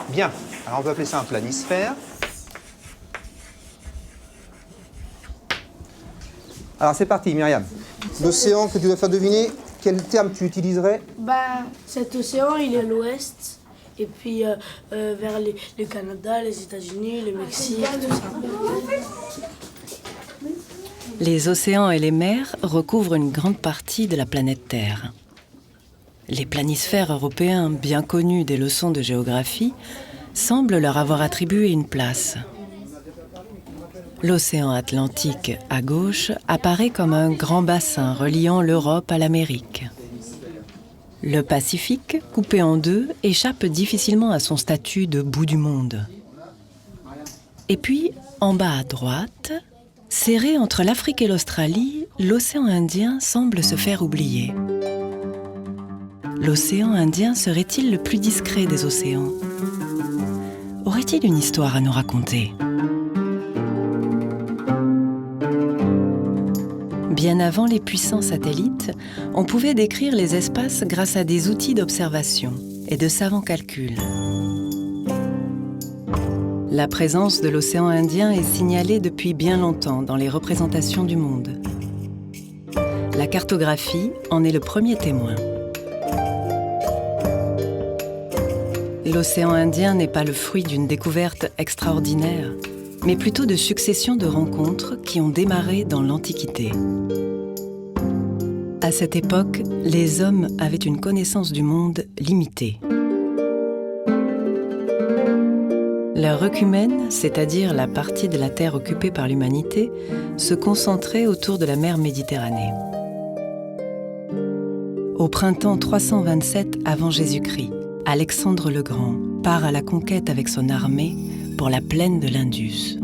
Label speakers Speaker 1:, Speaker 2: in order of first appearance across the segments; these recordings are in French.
Speaker 1: Bien, alors on peut appeler ça un planisphère. Alors c'est parti, Myriam. L'océan que tu dois faire deviner, quel terme tu utiliserais?
Speaker 2: Cet océan, il est à l'ouest. Et puis vers le Canada, les États-Unis, le Mexique, tout ça.
Speaker 3: Les océans et les mers recouvrent une grande partie de la planète Terre. Les planisphères européens, bien connus des leçons de géographie, semblent leur avoir attribué une place. L'océan Atlantique, à gauche, apparaît comme un grand bassin reliant l'Europe à l'Amérique. Le Pacifique, coupé en deux, échappe difficilement à son statut de bout du monde. Et puis, en bas à droite, serré entre l'Afrique et l'Australie, l'océan Indien semble se faire oublier. L'océan Indien serait-il le plus discret des océans? Aurait-il une histoire à nous raconter? Bien avant les puissants satellites, on pouvait décrire les espaces grâce à des outils d'observation et de savants calculs. La présence de l'océan Indien est signalée depuis bien longtemps dans les représentations du monde. La cartographie en est le premier témoin. L'océan Indien n'est pas le fruit d'une découverte extraordinaire, mais plutôt de successions de rencontres qui ont démarré dans l'Antiquité. À cette époque, les hommes avaient une connaissance du monde limitée. Leur œcumène, c'est-à-dire la partie de la Terre occupée par l'humanité, se concentrait autour de la mer Méditerranée. Au printemps 327 avant Jésus-Christ, Alexandre le Grand part à la conquête avec son armée pour la plaine de l'Indus.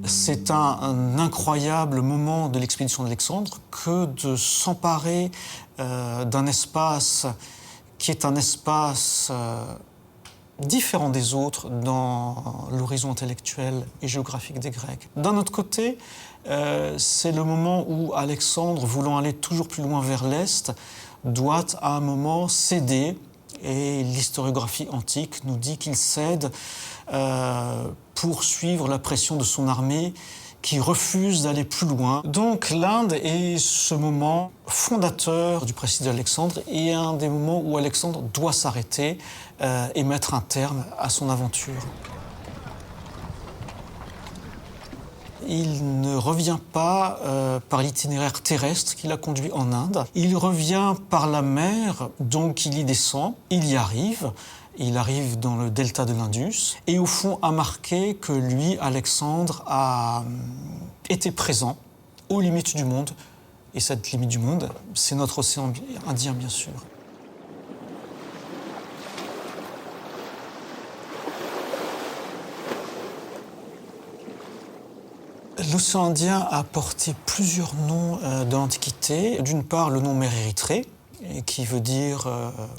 Speaker 4: C'est un incroyable moment de l'expédition d'Alexandre que de s'emparer d'un espace qui est un espace différent des autres dans l'horizon intellectuel et géographique des Grecs. D'un autre côté, c'est le moment où Alexandre, voulant aller toujours plus loin vers l'Est, doit à un moment céder, et l'historiographie antique nous dit qu'il cède pour suivre la pression de son armée qui refuse d'aller plus loin. Donc l'Inde est ce moment fondateur du prestige d'Alexandre et un des moments où Alexandre doit s'arrêter et mettre un terme à son aventure. Il ne revient pas par l'itinéraire terrestre qui l'a conduit en Inde. Il revient par la mer, donc il y descend, il y arrive. Il arrive dans le delta de l'Indus et au fond a marqué que lui, Alexandre, a été présent aux limites du monde. Et cette limite du monde, c'est notre océan Indien, bien sûr. L'océan Indien a porté plusieurs noms de l'Antiquité. D'une part, le nom mer Érythrée, qui veut dire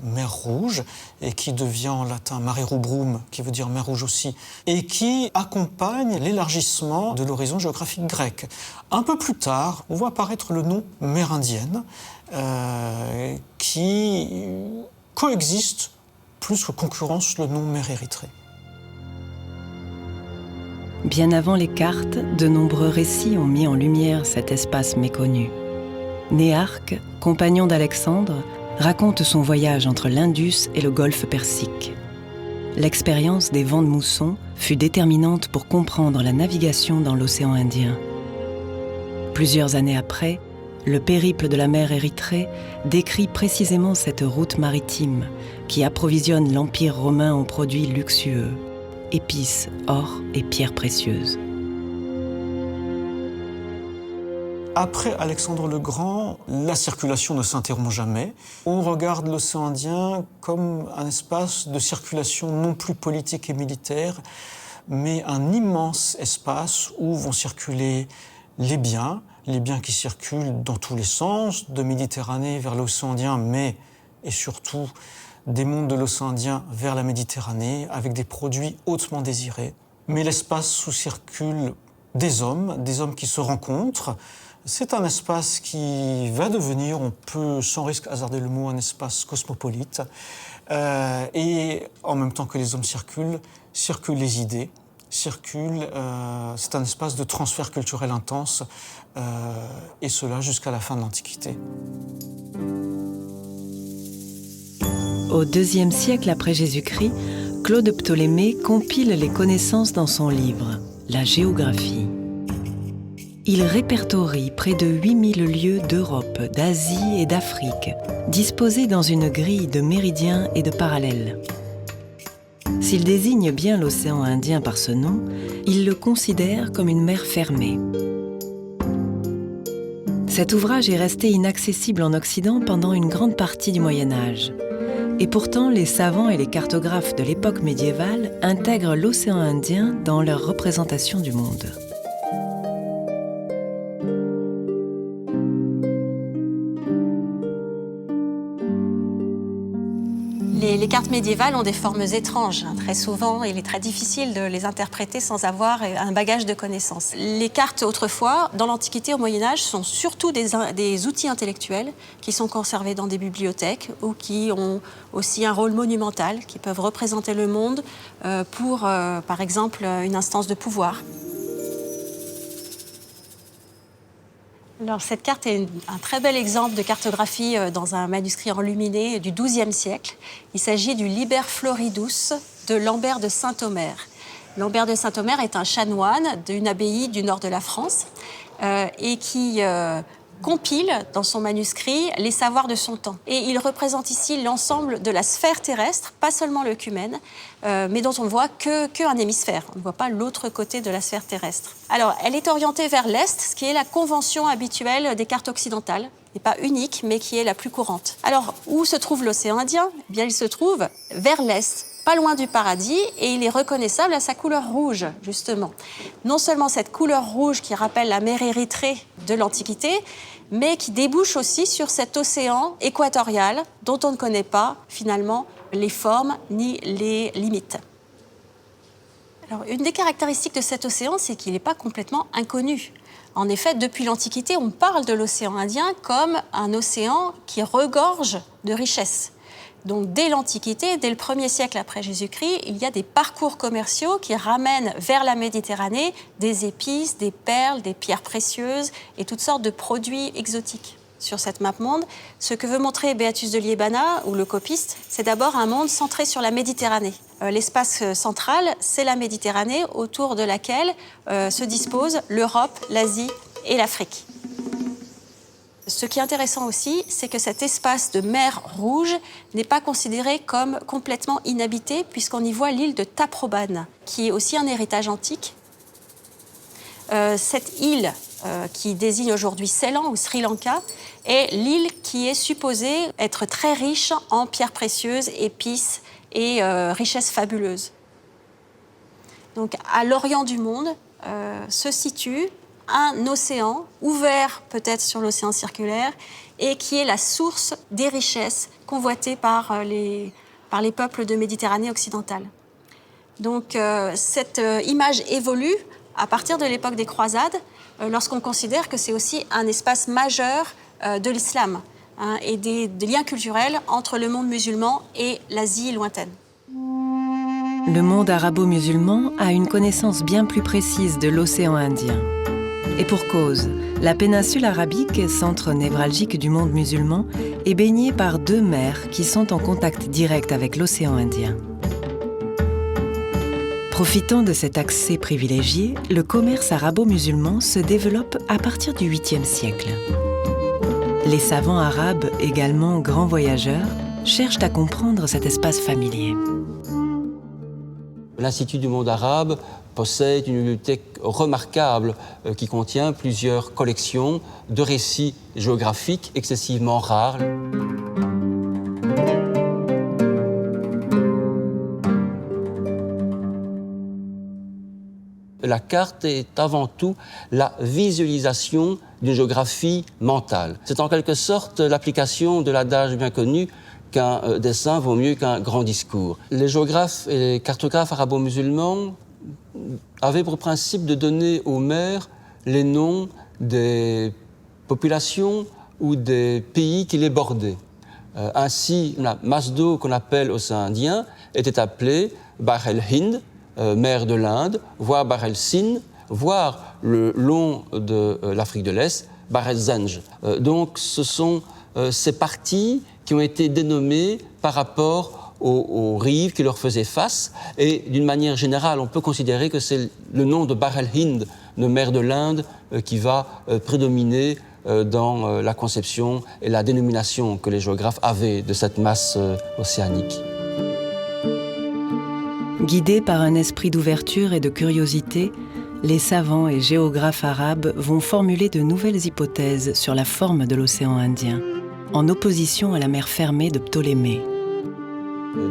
Speaker 4: mer rouge, et qui devient en latin mare rubrum, qui veut dire mer rouge aussi, et qui accompagne l'élargissement de l'horizon géographique grec. Un peu plus tard, on voit apparaître le nom mer Indienne, qui coexiste plus que concurrence le nom mer Érythrée.
Speaker 3: Bien avant les cartes, de nombreux récits ont mis en lumière cet espace méconnu. Néarque, compagnon d'Alexandre, raconte son voyage entre l'Indus et le golfe Persique. L'expérience des vents de mousson fut déterminante pour comprendre la navigation dans l'océan Indien. Plusieurs années après, le périple de la mer Érythrée décrit précisément cette route maritime qui approvisionne l'Empire romain en produits luxueux, épices, or et pierres précieuses.
Speaker 4: Après Alexandre le Grand, la circulation ne s'interrompt jamais. On regarde l'océan Indien comme un espace de circulation non plus politique et militaire, mais un immense espace où vont circuler les biens qui circulent dans tous les sens, de Méditerranée vers l'océan Indien, mais et surtout des mondes de l'océan Indien vers la Méditerranée, avec des produits hautement désirés. Mais l'espace où circulent des hommes qui se rencontrent. C'est un espace qui va devenir, on peut sans risque hasarder le mot, un espace cosmopolite. Et en même temps que les hommes circulent les idées, c'est un espace de transfert culturel intense, et cela jusqu'à la fin de l'Antiquité.
Speaker 3: Au IIe siècle après Jésus-Christ, Claude Ptolémée compile les connaissances dans son livre, La géographie. Il répertorie près de 8000 lieux d'Europe, d'Asie et d'Afrique, disposés dans une grille de méridiens et de parallèles. S'il désigne bien l'océan Indien par ce nom, il le considère comme une mer fermée. Cet ouvrage est resté inaccessible en Occident pendant une grande partie du Moyen-Âge. Et pourtant, les savants et les cartographes de l'époque médiévale intègrent l'océan Indien dans leur représentation du monde.
Speaker 5: Les cartes médiévales ont des formes étranges. Très souvent, il est très difficile de les interpréter sans avoir un bagage de connaissances. Les cartes, autrefois, dans l'Antiquité, au Moyen-Âge, sont surtout des outils intellectuels qui sont conservés dans des bibliothèques ou qui ont aussi un rôle monumental, qui peuvent représenter le monde pour, par exemple, une instance de pouvoir. Alors, cette carte est un très bel exemple de cartographie dans un manuscrit enluminé du XIIe siècle. Il s'agit du Liber Floridus de Lambert de Saint-Omer. Lambert de Saint-Omer est un chanoine d'une abbaye du nord de la France et qui compile dans son manuscrit les savoirs de son temps. Et il représente ici l'ensemble de la sphère terrestre, pas seulement l'œcumène, mais dont on ne voit qu'un hémisphère. On ne voit pas l'autre côté de la sphère terrestre. Alors, elle est orientée vers l'Est, ce qui est la convention habituelle des cartes occidentales. N'est pas unique, mais qui est la plus courante. Alors, où se trouve l'océan Indien ? Eh bien, il se trouve vers l'Est, pas loin du paradis, et il est reconnaissable à sa couleur rouge, justement. Non seulement cette couleur rouge qui rappelle la mer Érythrée de l'Antiquité, mais qui débouche aussi sur cet océan équatorial dont on ne connaît pas, finalement, les formes ni les limites. Alors, une des caractéristiques de cet océan, c'est qu'il n'est pas complètement inconnu. En effet, depuis l'Antiquité, on parle de l'océan Indien comme un océan qui regorge de richesses. Donc, dès l'Antiquité, dès le 1er siècle après Jésus-Christ, il y a des parcours commerciaux qui ramènent vers la Méditerranée des épices, des perles, des pierres précieuses et toutes sortes de produits exotiques. Sur cette map monde, ce que veut montrer Beatus de Liébana, ou le copiste, c'est d'abord un monde centré sur la Méditerranée. L'espace central, c'est la Méditerranée, autour de laquelle se disposent l'Europe, l'Asie et l'Afrique. Ce qui est intéressant aussi, c'est que cet espace de mer Rouge n'est pas considéré comme complètement inhabité, puisqu'on y voit l'île de Taprobane, qui est aussi un héritage antique. Cette île, qui désigne aujourd'hui Ceylan ou Sri Lanka, est l'île qui est supposée être très riche en pierres précieuses, épices et richesses fabuleuses. Donc, à l'orient du monde se situe un océan ouvert peut-être sur l'océan circulaire et qui est la source des richesses convoitées par les peuples de Méditerranée occidentale. Donc cette image évolue à partir de l'époque des croisades lorsqu'on considère que c'est aussi un espace majeur de l'islam et des liens culturels entre le monde musulman et l'Asie lointaine.
Speaker 3: Le monde arabo-musulman a une connaissance bien plus précise de l'océan Indien. Et pour cause, la péninsule arabique, centre névralgique du monde musulman, est baignée par deux mers qui sont en contact direct avec l'océan Indien. Profitant de cet accès privilégié, le commerce arabo-musulman se développe à partir du 8e siècle. Les savants arabes, également grands voyageurs, cherchent à comprendre cet espace familier.
Speaker 6: L'Institut du monde arabe possède une bibliothèque remarquable qui contient plusieurs collections de récits géographiques excessivement rares. La carte est avant tout la visualisation d'une géographie mentale. C'est en quelque sorte l'application de l'adage bien connu qu'un dessin vaut mieux qu'un grand discours. Les géographes et les cartographes arabo-musulmans avait pour principe de donner aux mers les noms des populations ou des pays qui les bordaient. Ainsi, la masse d'eau qu'on appelle océan Indien était appelée Bahr el-Hind, mer de l'Inde, voire Bahr el-Sind, voire le long de l'Afrique de l'Est, Bahr el-Zanj. Donc ce sont ces parties qui ont été dénommées par rapport aux rives qui leur faisaient face. Et d'une manière générale, on peut considérer que c'est le nom de Bahr el-Hind, de mer de l'Inde, qui va prédominer dans la conception et la dénomination que les géographes avaient de cette masse océanique.
Speaker 3: Guidés par un esprit d'ouverture et de curiosité, les savants et géographes arabes vont formuler de nouvelles hypothèses sur la forme de l'océan Indien, en opposition à la mer fermée de Ptolémée.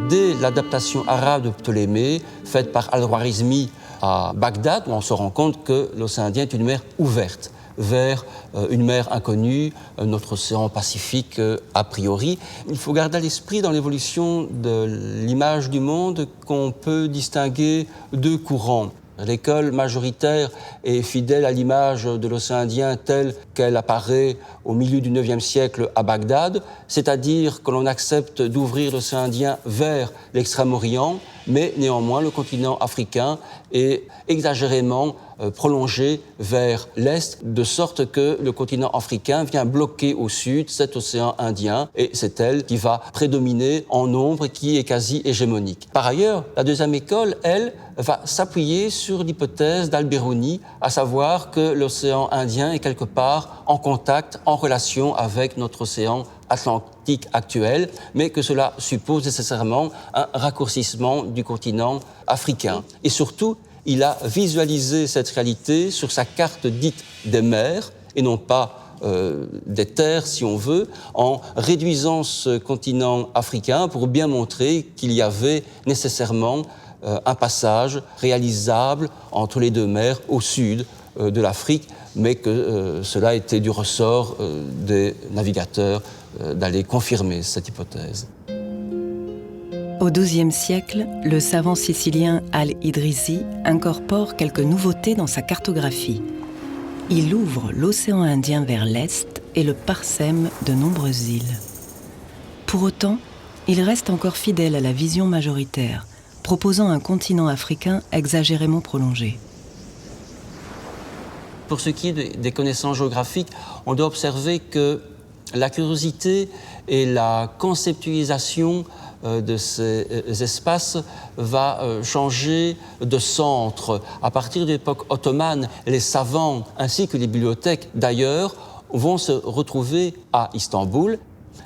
Speaker 6: Dès l'adaptation arabe de Ptolémée, faite par Al-Khwarizmi à Bagdad, on se rend compte que l'océan Indien est une mer ouverte vers une mer inconnue, notre océan Pacifique a priori. Il faut garder à l'esprit dans l'évolution de l'image du monde qu'on peut distinguer deux courants. L'école majoritaire est fidèle à l'image de l'océan Indien telle qu'elle apparaît au milieu du IXe siècle à Bagdad, c'est-à-dire que l'on accepte d'ouvrir l'océan Indien vers l'Extrême-Orient, mais néanmoins le continent africain est exagérément prolongé vers l'Est, de sorte que le continent africain vient bloquer au sud cet océan Indien, et c'est elle qui va prédominer en nombre, qui est quasi hégémonique. Par ailleurs, la deuxième école, elle, va s'appuyer sur l'hypothèse d'Al-Biruni, à savoir que l'océan Indien est quelque part en contact, en relation avec notre océan Atlantique actuel, mais que cela suppose nécessairement un raccourcissement du continent africain. Et surtout, il a visualisé cette réalité sur sa carte dite des mers, et non pas des terres, si on veut, en réduisant ce continent africain pour bien montrer qu'il y avait nécessairement un passage réalisable entre les deux mers au sud de l'Afrique, mais que cela était du ressort des navigateurs d'aller confirmer cette hypothèse.
Speaker 3: Au XIIe siècle, le savant sicilien Al-Idrisi incorpore quelques nouveautés dans sa cartographie. Il ouvre l'océan Indien vers l'est et le parsème de nombreuses îles. Pour autant, il reste encore fidèle à la vision majoritaire, proposant un continent africain exagérément prolongé.
Speaker 6: Pour ce qui est des connaissances géographiques, on doit observer que la curiosité et la conceptualisation de ces espaces va changer de centre. À partir de l'époque ottomane, les savants ainsi que les bibliothèques d'ailleurs vont se retrouver à Istanbul.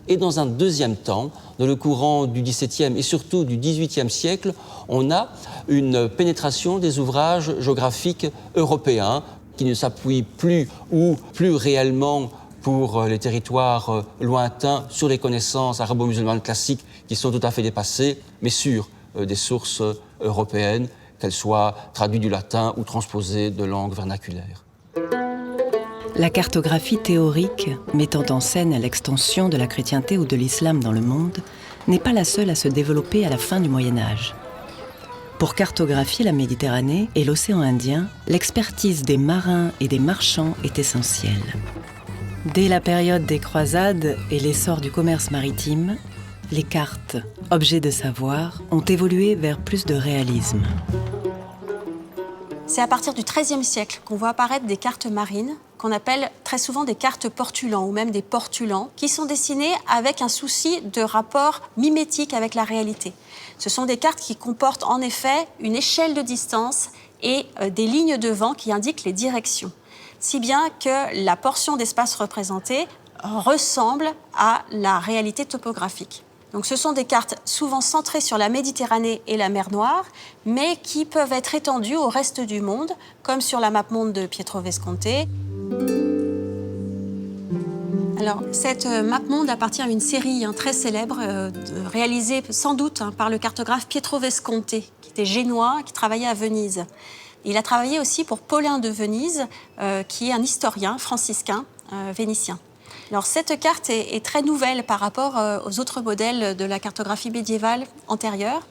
Speaker 6: Et dans un deuxième temps, dans le courant du XVIIe et surtout du XVIIIe siècle, on a une pénétration des ouvrages géographiques européens qui ne s'appuient plus ou plus réellement pour les territoires lointains sur les connaissances arabo-musulmanes classiques qui sont tout à fait dépassées, mais sur des sources européennes, qu'elles soient traduites du latin ou transposées de langues vernaculaires.
Speaker 3: La cartographie théorique, mettant en scène l'extension de la chrétienté ou de l'islam dans le monde, n'est pas la seule à se développer à la fin du Moyen-Âge. Pour cartographier la Méditerranée et l'océan Indien, l'expertise des marins et des marchands est essentielle. Dès la période des croisades et l'essor du commerce maritime, les cartes, objets de savoir, ont évolué vers plus de réalisme.
Speaker 5: C'est à partir du XIIIe siècle qu'on voit apparaître des cartes marines qu'on appelle très souvent des cartes portulans ou même des portulans, qui sont dessinées avec un souci de rapport mimétique avec la réalité. Ce sont des cartes qui comportent en effet une échelle de distance et des lignes de vent qui indiquent les directions, si bien que la portion d'espace représentée ressemble à la réalité topographique. Donc ce sont des cartes souvent centrées sur la Méditerranée et la mer Noire, mais qui peuvent être étendues au reste du monde, comme sur la map-monde de Pietro Visconti. Alors, cette map-monde appartient à une série très célèbre, réalisée sans doute par le cartographe Pietro Visconti, qui était génois, qui travaillait à Venise. Il a travaillé aussi pour Paulin de Venise, qui est un historien franciscain vénitien. Alors, cette carte est très nouvelle par rapport aux autres modèles de la cartographie médiévale antérieure.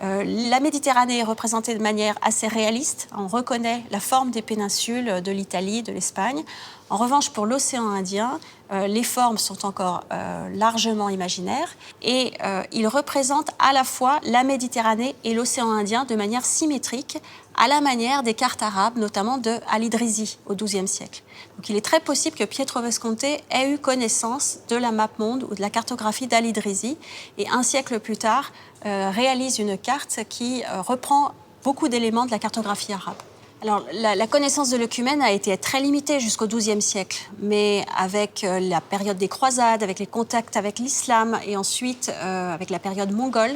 Speaker 5: La Méditerranée est représentée de manière assez réaliste. On reconnaît la forme des péninsules de l'Italie, de l'Espagne. En revanche, pour l'océan Indien, les formes sont encore largement imaginaires et il représente à la fois la Méditerranée et l'océan Indien de manière symétrique, à la manière des cartes arabes, notamment de Al-Idrisi au XIIe siècle. Donc il est très possible que Pietro Visconti ait eu connaissance de la map monde ou de la cartographie d'Al-Idrisi et un siècle plus tard réalise une carte qui reprend beaucoup d'éléments de la cartographie arabe. Alors, la connaissance de l'œcumène a été très limitée jusqu'au XIIe siècle, mais avec la période des croisades, avec les contacts avec l'islam et ensuite avec la période mongole,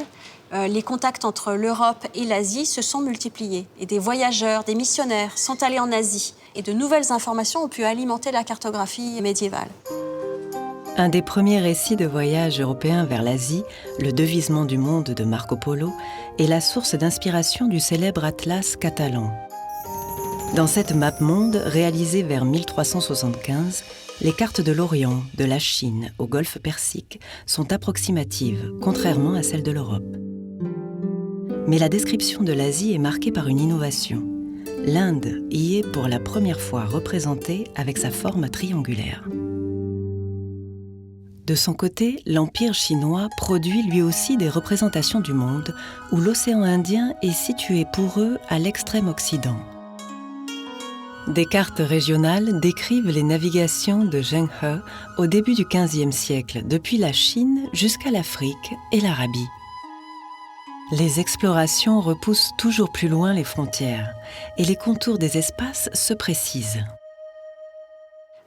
Speaker 5: les contacts entre l'Europe et l'Asie se sont multipliés. Et des voyageurs, des missionnaires sont allés en Asie. Et de nouvelles informations ont pu alimenter la cartographie médiévale.
Speaker 3: Un des premiers récits de voyage européen vers l'Asie, Le devisement du monde de Marco Polo, est la source d'inspiration du célèbre atlas catalan. Dans cette map monde, réalisée vers 1375, les cartes de l'Orient, de la Chine au golfe Persique sont approximatives, contrairement à celles de l'Europe. Mais la description de l'Asie est marquée par une innovation. L'Inde y est pour la première fois représentée avec sa forme triangulaire. De son côté, l'Empire chinois produit lui aussi des représentations du monde où l'océan Indien est situé pour eux à l'extrême occident. Des cartes régionales décrivent les navigations de Zheng He au début du XVe siècle, depuis la Chine jusqu'à l'Afrique et l'Arabie. Les explorations repoussent toujours plus loin les frontières et les contours des espaces se précisent.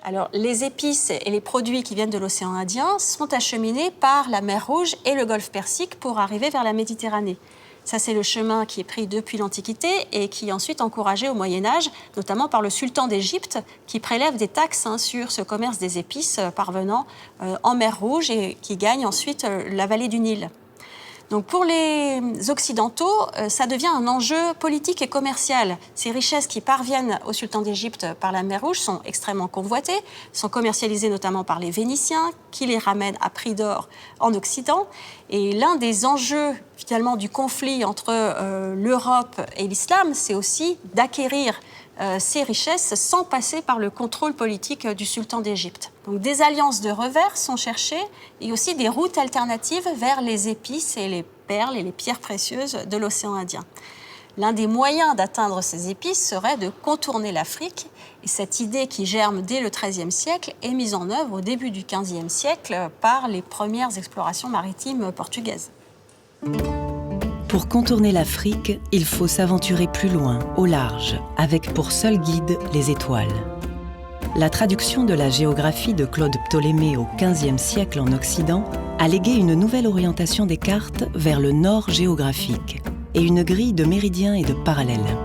Speaker 5: Alors, les épices et les produits qui viennent de l'océan Indien sont acheminés par la mer Rouge et le golfe Persique pour arriver vers la Méditerranée. Ça, c'est le chemin qui est pris depuis l'Antiquité et qui est ensuite encouragé au Moyen-Âge, notamment par le sultan d'Égypte, qui prélève des taxes sur ce commerce des épices parvenant en mer Rouge et qui gagne ensuite la vallée du Nil. Donc pour les Occidentaux, ça devient un enjeu politique et commercial. Ces richesses qui parviennent au sultan d'Égypte par la mer Rouge sont extrêmement convoitées, sont commercialisées notamment par les Vénitiens, qui les ramènent à prix d'or en Occident. Et l'un des enjeux finalement du conflit entre l'Europe et l'islam, c'est aussi d'acquérir ces richesses sans passer par le contrôle politique du sultan d'Égypte. Donc des alliances de revers sont cherchées et aussi des routes alternatives vers les épices et les perles et les pierres précieuses de l'océan Indien. L'un des moyens d'atteindre ces épices serait de contourner l'Afrique et cette idée qui germe dès le XIIIe siècle est mise en œuvre au début du XVe siècle par les premières explorations maritimes portugaises.
Speaker 3: Pour contourner l'Afrique, il faut s'aventurer plus loin, au large, avec pour seul guide les étoiles. La traduction de la géographie de Claude Ptolémée au XVe siècle en Occident a légué une nouvelle orientation des cartes vers le nord géographique et une grille de méridiens et de parallèles.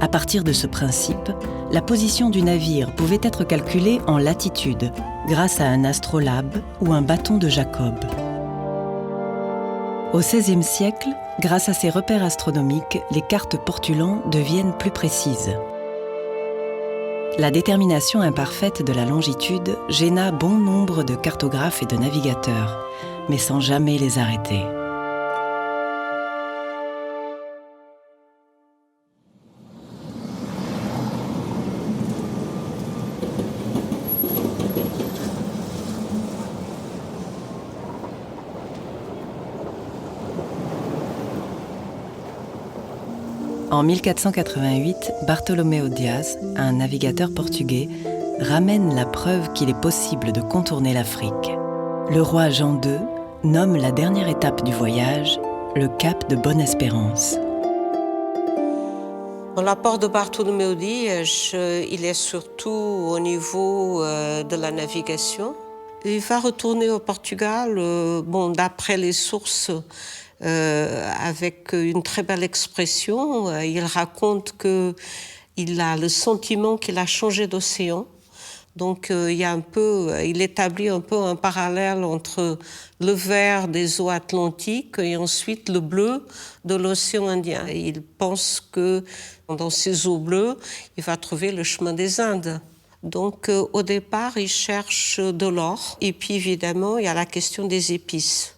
Speaker 3: À partir de ce principe, la position du navire pouvait être calculée en latitude grâce à un astrolabe ou un bâton de Jacob. Au XVIe siècle, grâce à ces repères astronomiques, les cartes portulan deviennent plus précises. La détermination imparfaite de la longitude gêna bon nombre de cartographes et de navigateurs, mais sans jamais les arrêter. En 1488, Bartolomeu Dias, un navigateur portugais, ramène la preuve qu'il est possible de contourner l'Afrique. Le roi Jean II nomme la dernière étape du voyage le cap de Bonne-Espérance.
Speaker 7: L'apport de Bartolomeu Dias, il est surtout au niveau de la navigation. Il va retourner au Portugal, d'après les sources, avec une très belle expression. Il raconte qu'il a le sentiment qu'il a changé d'océan. Donc il établit un peu un parallèle entre le vert des eaux atlantiques et ensuite le bleu de l'océan Indien. Et il pense que dans ces eaux bleues, il va trouver le chemin des Indes. Donc au départ, il cherche de l'or. Et puis évidemment, il y a la question des épices.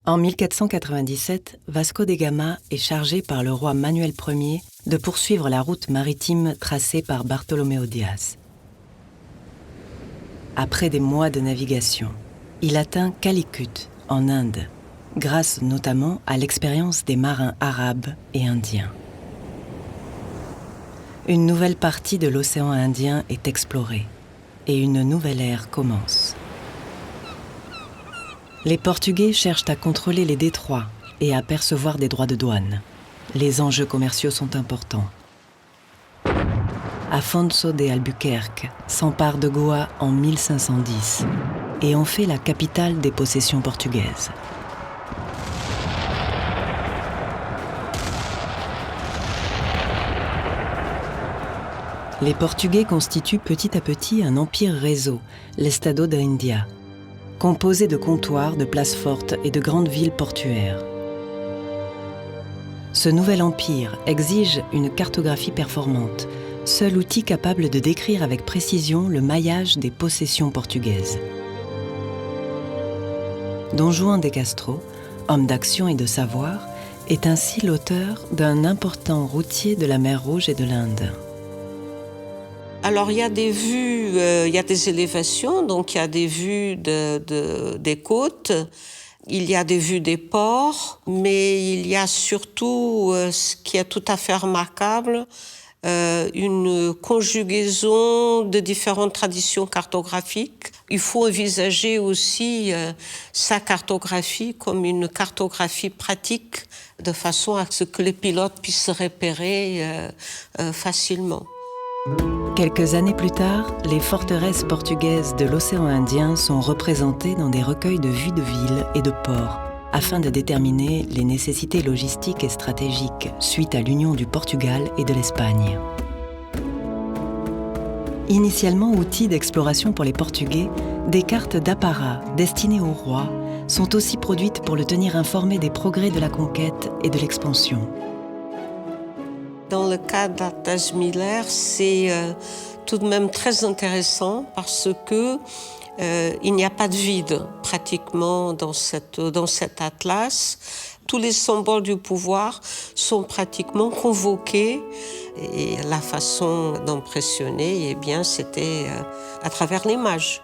Speaker 3: En 1497, Vasco de Gama est chargé par le roi Manuel Ier de poursuivre la route maritime tracée par Bartolomé Diaz. Après des mois de navigation, il atteint Calicut, en Inde, grâce notamment à l'expérience des marins arabes et indiens. Une nouvelle partie de l'océan Indien est explorée et une nouvelle ère commence. Les Portugais cherchent à contrôler les détroits et à percevoir des droits de douane. Les enjeux commerciaux sont importants. Afonso de Albuquerque s'empare de Goa en 1510 et en fait la capitale des possessions portugaises. Les Portugais constituent petit à petit un empire réseau, l'Estado da Índia, composé de comptoirs, de places fortes et de grandes villes portuaires. Ce nouvel empire exige une cartographie performante, seul outil capable de décrire avec précision le maillage des possessions portugaises. Dom Juan de Castro, homme d'action et de savoir, est ainsi l'auteur d'un important routier de la mer Rouge et de l'Inde.
Speaker 7: Alors, il y a des vues, il y a des élévations, donc il y a des vues des côtes, il y a des vues des ports, mais il y a surtout, ce qui est tout à fait remarquable, une conjugaison de différentes traditions cartographiques. Il faut envisager aussi sa cartographie comme une cartographie pratique, de façon à ce que les pilotes puissent se repérer facilement.
Speaker 3: Quelques années plus tard, les forteresses portugaises de l'océan Indien sont représentées dans des recueils de vues de villes et de ports, afin de déterminer les nécessités logistiques et stratégiques suite à l'union du Portugal et de l'Espagne. Initialement outil d'exploration pour les Portugais, des cartes d'apparat destinées aux rois sont aussi produites pour le tenir informé des progrès de la conquête et de l'expansion.
Speaker 7: Dans le cas d'Atlas Miller, c'est tout de même très intéressant parce que il n'y a pas de vide pratiquement dans cet atlas. Tous les symboles du pouvoir sont pratiquement convoqués et la façon d'impressionner, eh bien, c'était à travers l'image.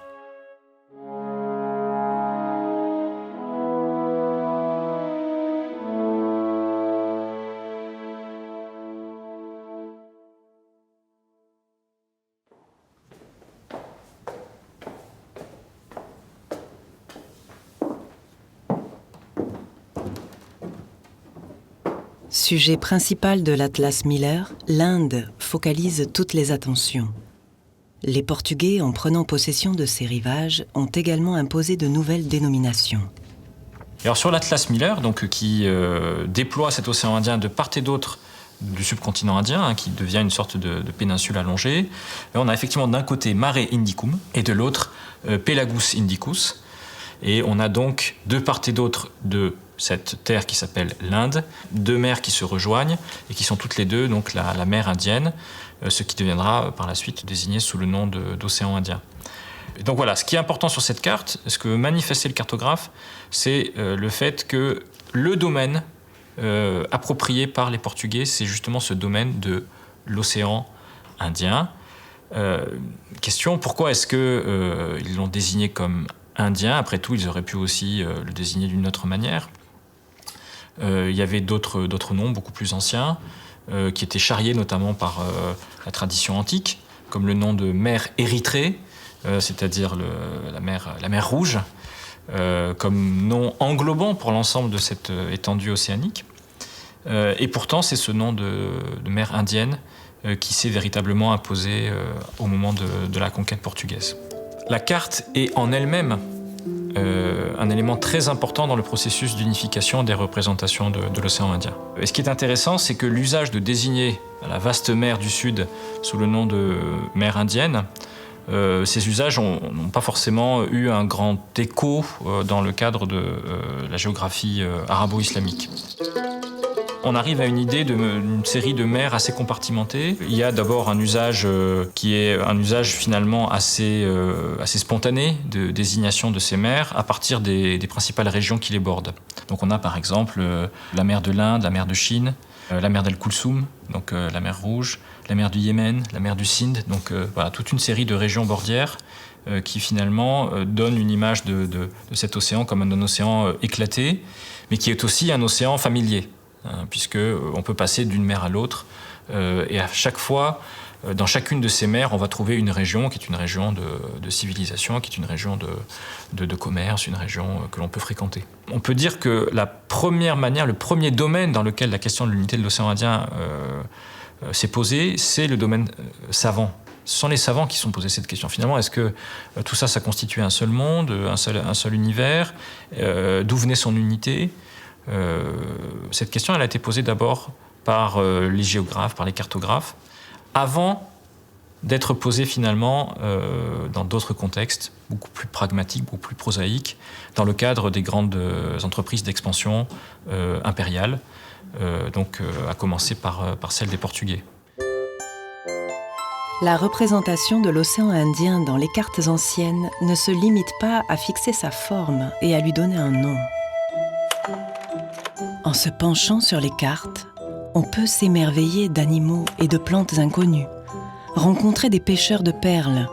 Speaker 3: Sujet principal de l'Atlas Miller, l'Inde focalise toutes les attentions. Les Portugais, en prenant possession de ces rivages, ont également imposé de nouvelles dénominations.
Speaker 8: Alors sur l'Atlas Miller, donc, qui déploie cet océan Indien de part et d'autre du subcontinent indien, qui devient une sorte de péninsule allongée, on a effectivement d'un côté Mare Indicum et de l'autre Pelagus Indicus. Et on a donc de part et d'autre de cette terre qui s'appelle l'Inde, deux mers qui se rejoignent et qui sont toutes les deux donc la mer Indienne, ce qui deviendra par la suite désigné sous le nom d'océan Indien. Et donc voilà, ce qui est important sur cette carte, ce que veut manifester le cartographe, c'est le fait que le domaine approprié par les Portugais, c'est justement ce domaine de l'océan Indien. Question, pourquoi est-ce qu'ils l'ont désigné comme Indien? Après tout, ils auraient pu aussi le désigner d'une autre manière. Il y avait d'autres noms beaucoup plus anciens qui étaient charriés notamment par la tradition antique, comme le nom de mer Érythrée, c'est-à-dire la mer Rouge, comme nom englobant pour l'ensemble de cette étendue océanique. Et pourtant, c'est ce nom de mer indienne qui s'est véritablement imposé au moment de la conquête portugaise. La carte est en elle-même un élément très important dans le processus d'unification des représentations de l'océan Indien. Et ce qui est intéressant, c'est que l'usage de désigner la vaste mer du Sud sous le nom de mer Indienne, ces usages n'ont pas forcément eu un grand écho dans le cadre de la géographie arabo-islamique. On arrive à une idée d'une série de mers assez compartimentées. Il y a d'abord un usage qui est un usage finalement assez spontané de désignation de ces mers à partir des principales régions qui les bordent. Donc on a par exemple la mer de l'Inde, la mer de Chine, la mer d'Al-Kulsoum, donc la mer Rouge, la mer du Yémen, la mer du Sindh, donc voilà, toute une série de régions bordières qui finalement donnent une image de cet océan comme un océan éclaté, mais qui est aussi un océan familier, puisqu'on peut passer d'une mer à l'autre, et à chaque fois, dans chacune de ces mers, on va trouver une région qui est une région de civilisation, qui est une région de commerce, une région que l'on peut fréquenter. On peut dire que la première manière, le premier domaine dans lequel la question de l'unité de l'océan Indien s'est posée, c'est le domaine savant. Ce sont les savants qui se sont posés cette question. Finalement, est-ce que tout ça, ça constituait un seul monde, un seul univers? D'où venait son unité? Cette question, elle a été posée d'abord par les géographes, par les cartographes, avant d'être posée finalement dans d'autres contextes, beaucoup plus pragmatiques, beaucoup plus prosaïques, dans le cadre des grandes entreprises d'expansion impériale, à commencer par celle des Portugais.
Speaker 3: La représentation de l'océan Indien dans les cartes anciennes ne se limite pas à fixer sa forme et à lui donner un nom. En se penchant sur les cartes, on peut s'émerveiller d'animaux et de plantes inconnues, rencontrer des pêcheurs de perles,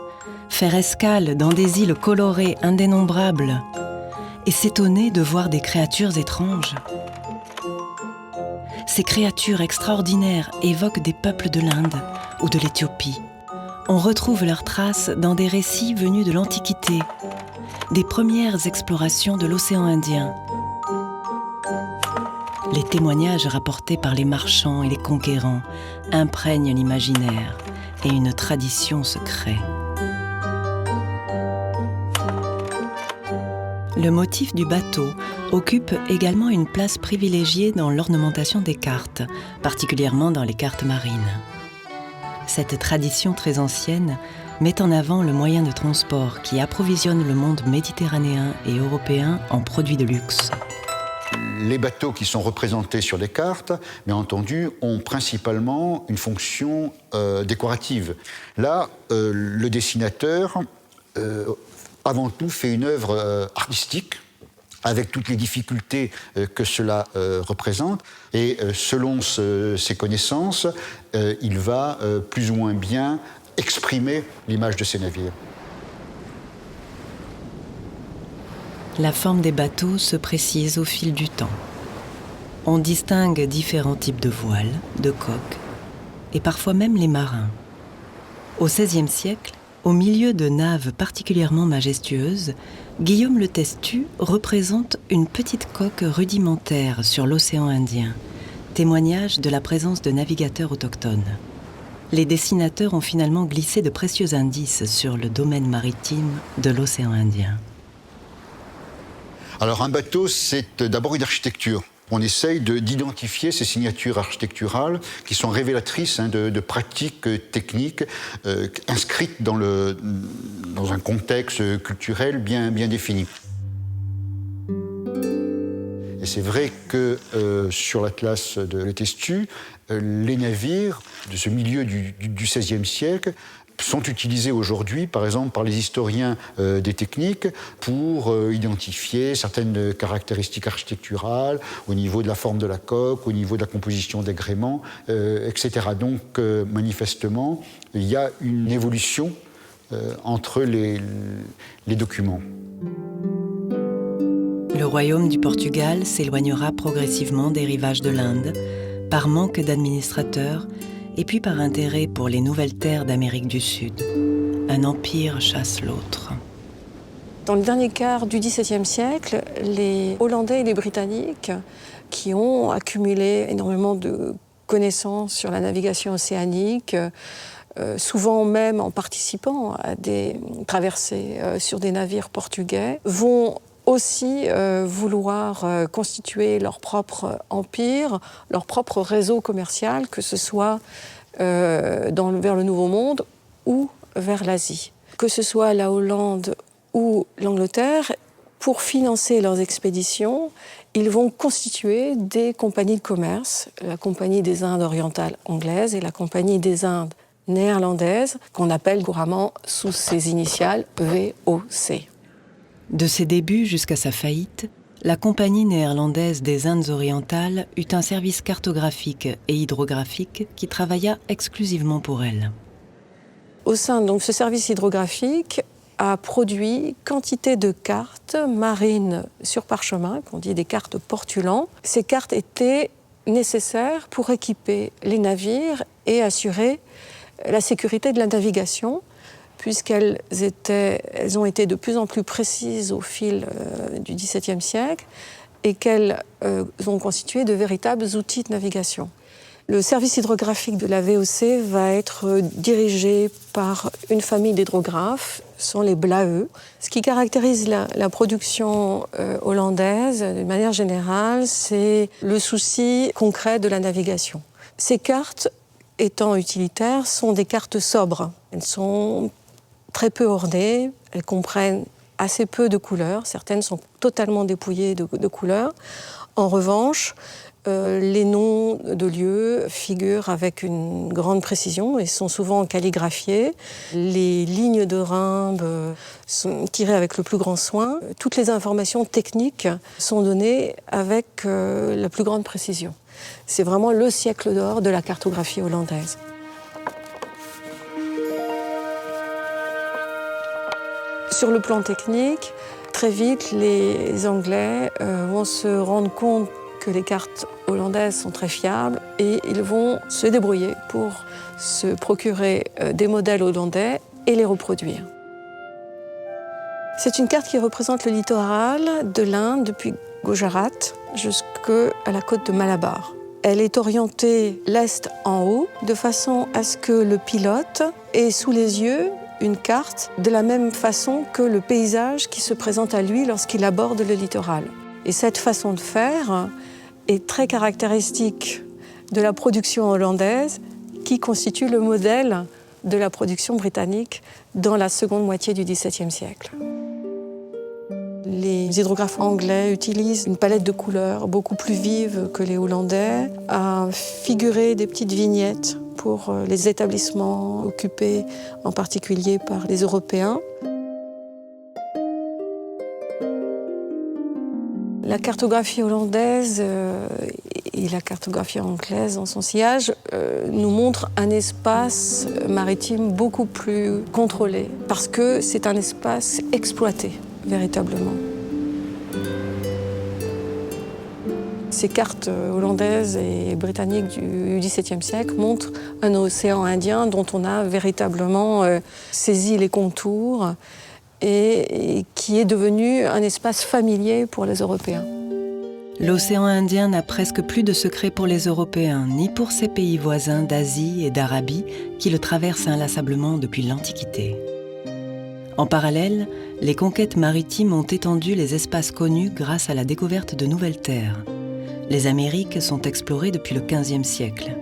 Speaker 3: faire escale dans des îles colorées indénombrables et s'étonner de voir des créatures étranges. Ces créatures extraordinaires évoquent des peuples de l'Inde ou de l'Éthiopie. On retrouve leurs traces dans des récits venus de l'Antiquité, des premières explorations de l'océan Indien. Les témoignages rapportés par les marchands et les conquérants imprègnent l'imaginaire et une tradition se crée. Le motif du bateau occupe également une place privilégiée dans l'ornementation des cartes, particulièrement dans les cartes marines. Cette tradition très ancienne met en avant le moyen de transport qui approvisionne le monde méditerranéen et européen en produits de luxe.
Speaker 9: Les bateaux qui sont représentés sur les cartes, bien entendu, ont principalement une fonction décorative. Là, le dessinateur, avant tout, fait une œuvre artistique, avec toutes les difficultés que cela représente. Et selon ses connaissances, il va plus ou moins bien exprimer l'image de ces navires.
Speaker 3: La forme des bateaux se précise au fil du temps. On distingue différents types de voiles, de coques, et parfois même les marins. Au XVIe siècle, au milieu de naves particulièrement majestueuses, Guillaume le Testu représente une petite coque rudimentaire sur l'océan Indien, témoignage de la présence de navigateurs autochtones. Les dessinateurs ont finalement glissé de précieux indices sur le domaine maritime de l'océan Indien.
Speaker 9: Alors un bateau, c'est d'abord une architecture. On essaye d'identifier ces signatures architecturales qui sont révélatrices de pratiques techniques inscrites dans un contexte culturel bien défini. Et c'est vrai que sur l'Atlas de Le Testu, les navires de ce milieu du XVIe siècle sont utilisés aujourd'hui, par exemple, par les historiens des techniques pour identifier certaines caractéristiques architecturales au niveau de la forme de la coque, au niveau de la composition des gréements, etc. Donc, manifestement, il y a une évolution entre les documents.
Speaker 3: Le royaume du Portugal s'éloignera progressivement des rivages de l'Inde, par manque d'administrateurs et puis par intérêt pour les nouvelles terres d'Amérique du Sud. Un empire chasse l'autre.
Speaker 5: Dans le dernier quart du XVIIe siècle, les Hollandais et les Britanniques, qui ont accumulé énormément de connaissances sur la navigation océanique, souvent même en participant à des traversées sur des navires portugais, vont aussi vouloir constituer leur propre empire, leur propre réseau commercial, que ce soit vers le Nouveau Monde ou vers l'Asie. Que ce soit la Hollande ou l'Angleterre, pour financer leurs expéditions,
Speaker 10: ils vont constituer des compagnies de commerce, la Compagnie des Indes orientales anglaises et la Compagnie des Indes néerlandaises, qu'on appelle couramment sous ses initiales VOC.
Speaker 3: De ses débuts jusqu'à sa faillite, la Compagnie néerlandaise des Indes orientales eut un service cartographique et hydrographique qui travailla exclusivement pour elle.
Speaker 10: Au sein de ce service hydrographique, a produit quantité de cartes marines sur parchemin, qu'on dit des cartes portulans. Ces cartes étaient nécessaires pour équiper les navires et assurer la sécurité de la navigation, puisqu'elles ont été de plus en plus précises au fil du XVIIe siècle et qu'elles ont constitué de véritables outils de navigation. Le service hydrographique de la VOC va être dirigé par une famille d'hydrographes, ce sont les Blaeu. Ce qui caractérise la production hollandaise, d'une manière générale, c'est le souci concret de la navigation. Ces cartes, étant utilitaires, sont des cartes sobres. Elles sont très peu ornées, elles comprennent assez peu de couleurs, certaines sont totalement dépouillées de couleurs. En revanche, les noms de lieux figurent avec une grande précision et sont souvent calligraphiés. Les lignes de rhimbe sont tirées avec le plus grand soin. Toutes les informations techniques sont données avec la plus grande précision. C'est vraiment le siècle d'or de la cartographie hollandaise. Sur le plan technique, très vite, les Anglais vont se rendre compte que les cartes hollandaises sont très fiables et ils vont se débrouiller pour se procurer des modèles hollandais et les reproduire. C'est une carte qui représente le littoral de l'Inde depuis Gujarat jusqu'à la côte de Malabar. Elle est orientée l'est en haut de façon à ce que le pilote ait sous les yeux une carte de la même façon que le paysage qui se présente à lui lorsqu'il aborde le littoral. Et cette façon de faire est très caractéristique de la production hollandaise qui constitue le modèle de la production britannique dans la seconde moitié du XVIIe siècle. Les hydrographes anglais utilisent une palette de couleurs beaucoup plus vive que les Hollandais à figurer des petites vignettes pour les établissements occupés en particulier par les Européens. La cartographie hollandaise et la cartographie anglaise dans son sillage nous montrent un espace maritime beaucoup plus contrôlé parce que c'est un espace exploité véritablement. Ces cartes hollandaises et britanniques du XVIIe siècle montrent un océan Indien dont on a véritablement saisi les contours et qui est devenu un espace familier pour les Européens.
Speaker 3: L'océan Indien n'a presque plus de secret pour les Européens, ni pour ces pays voisins d'Asie et d'Arabie qui le traversent inlassablement depuis l'Antiquité. En parallèle, les conquêtes maritimes ont étendu les espaces connus grâce à la découverte de nouvelles terres. Les Amériques sont explorées depuis le XVe siècle.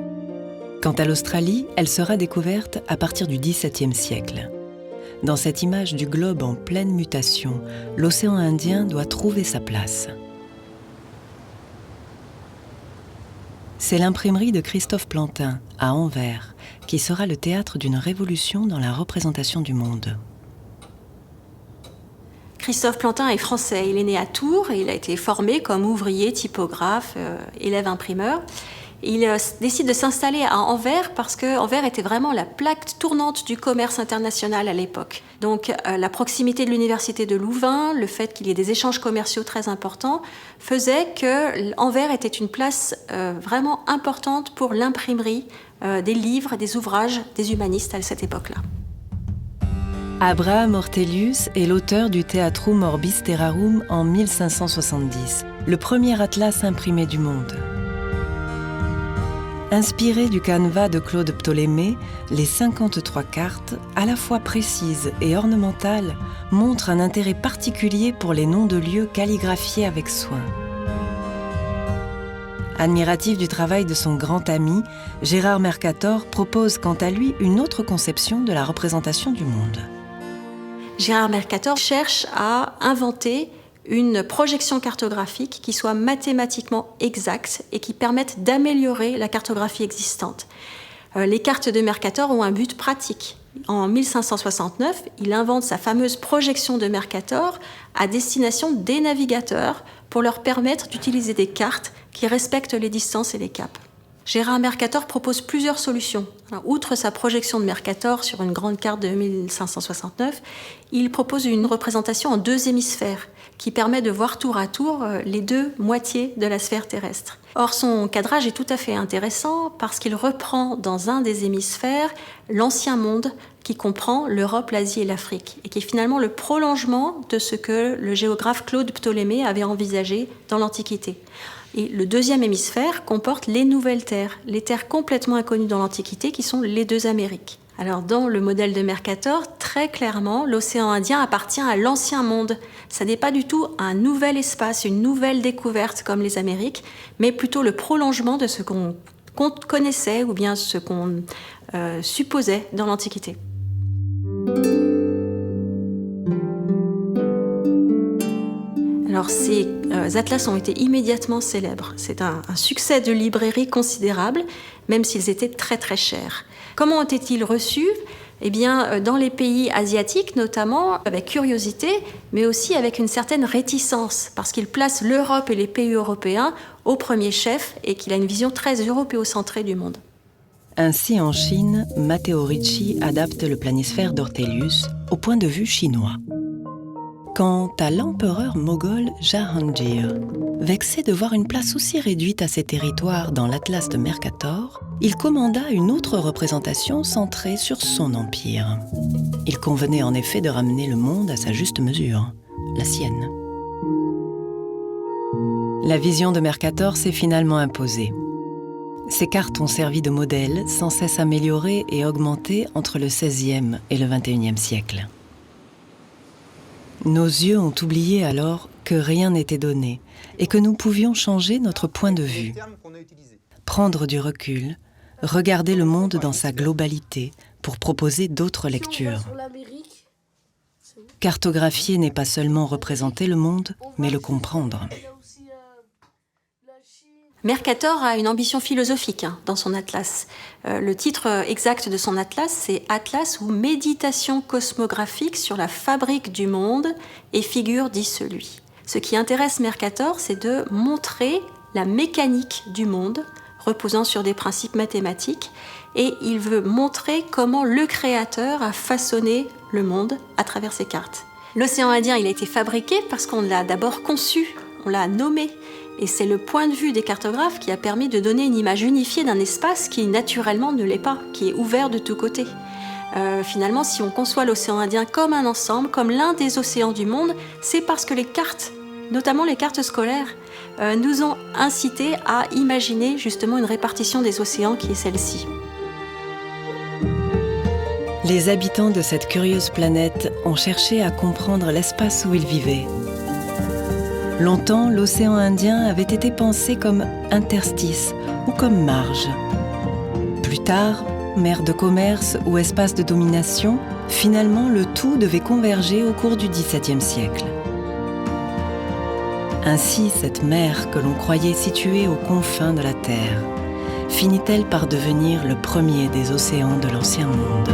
Speaker 3: Quant à l'Australie, elle sera découverte à partir du XVIIe siècle. Dans cette image du globe en pleine mutation, l'océan Indien doit trouver sa place. C'est l'imprimerie de Christophe Plantin, à Anvers, qui sera le théâtre d'une révolution dans la représentation du monde.
Speaker 5: Christophe Plantin est français. Il est né à Tours et il a été formé comme ouvrier, typographe, élève imprimeur. Il décide de s'installer à Anvers parce que Anvers était vraiment la plaque tournante du commerce international à l'époque. Donc la proximité de l'université de Louvain, le fait qu'il y ait des échanges commerciaux très importants, faisait que Anvers était une place vraiment importante pour l'imprimerie des livres, des ouvrages des humanistes à cette époque-là.
Speaker 3: Abraham Ortelius est l'auteur du Theatrum Orbis Terrarum en 1570, le premier atlas imprimé du monde. Inspiré du canevas de Claude Ptolémée, les 53 cartes, à la fois précises et ornementales, montrent un intérêt particulier pour les noms de lieux calligraphiés avec soin. Admiratif du travail de son grand ami, Gérard Mercator propose quant à lui une autre conception de la représentation du monde.
Speaker 5: Gérard Mercator cherche à inventer une projection cartographique qui soit mathématiquement exacte et qui permette d'améliorer la cartographie existante. Les cartes de Mercator ont un but pratique. En 1569, il invente sa fameuse projection de Mercator à destination des navigateurs pour leur permettre d'utiliser des cartes qui respectent les distances et les caps. Gérard Mercator propose plusieurs solutions. Alors, outre sa projection de Mercator sur une grande carte de 1569, il propose une représentation en 2 hémisphères qui permet de voir tour à tour les 2 moitiés de la sphère terrestre. Or, son cadrage est tout à fait intéressant parce qu'il reprend dans un des hémisphères l'ancien monde qui comprend l'Europe, l'Asie et l'Afrique et qui est finalement le prolongement de ce que le géographe Claude Ptolémée avait envisagé dans l'Antiquité. Et le 2e hémisphère comporte les nouvelles terres, les terres complètement inconnues dans l'Antiquité qui sont les 2 Amériques. Alors dans le modèle de Mercator, très clairement, l'océan Indien appartient à l'ancien monde. Ça n'est pas du tout un nouvel espace, une nouvelle découverte comme les Amériques, mais plutôt le prolongement de ce qu'on connaissait ou bien ce qu'on supposait dans l'Antiquité. Alors ces atlas ont été immédiatement célèbres. C'est un succès de librairie considérable, même s'ils étaient très très chers. Comment ont été-ils reçus ? Eh bien, dans les pays asiatiques notamment, avec curiosité, mais aussi avec une certaine réticence, parce qu'il place l'Europe et les pays européens au premier chef et qu'il a une vision très européocentrée du monde.
Speaker 3: Ainsi, en Chine, Matteo Ricci adapte le planisphère d'Ortelius au point de vue chinois. Quant à l'empereur moghol Jahangir, vexé de voir une place aussi réduite à ses territoires dans l'Atlas de Mercator, il commanda une autre représentation centrée sur son empire. Il convenait en effet de ramener le monde à sa juste mesure, la sienne. La vision de Mercator s'est finalement imposée. Ces cartes ont servi de modèle, sans cesse améliorées et augmentées entre le XVIe et le XXIe siècle. Nos yeux ont oublié alors que rien n'était donné et que nous pouvions changer notre point de vue. Prendre du recul, regarder le monde dans sa globalité pour proposer d'autres lectures. Cartographier n'est pas seulement représenter le monde, mais le comprendre.
Speaker 5: Mercator a une ambition philosophique dans son atlas. Le titre exact de son atlas, c'est « Atlas ou méditation cosmographique sur la fabrique du monde et figures dissolues ». Ce qui intéresse Mercator, c'est de montrer la mécanique du monde reposant sur des principes mathématiques et il veut montrer comment le créateur a façonné le monde à travers ses cartes. L'océan Indien, il a été fabriqué parce qu'on l'a d'abord conçu, on l'a nommé. Et c'est le point de vue des cartographes qui a permis de donner une image unifiée d'un espace qui naturellement ne l'est pas, qui est ouvert de tous côtés. Finalement, si on conçoit l'océan Indien comme un ensemble, comme l'un des océans du monde, c'est parce que les cartes, notamment les cartes scolaires, nous ont incités à imaginer justement une répartition des océans qui est celle-ci.
Speaker 3: Les habitants de cette curieuse planète ont cherché à comprendre l'espace où ils vivaient. Longtemps, l'océan Indien avait été pensé comme interstice ou comme marge. Plus tard, mer de commerce ou espace de domination, finalement le tout devait converger au cours du XVIIe siècle. Ainsi, cette mer que l'on croyait située aux confins de la Terre, finit-elle par devenir le premier des océans de l'ancien monde.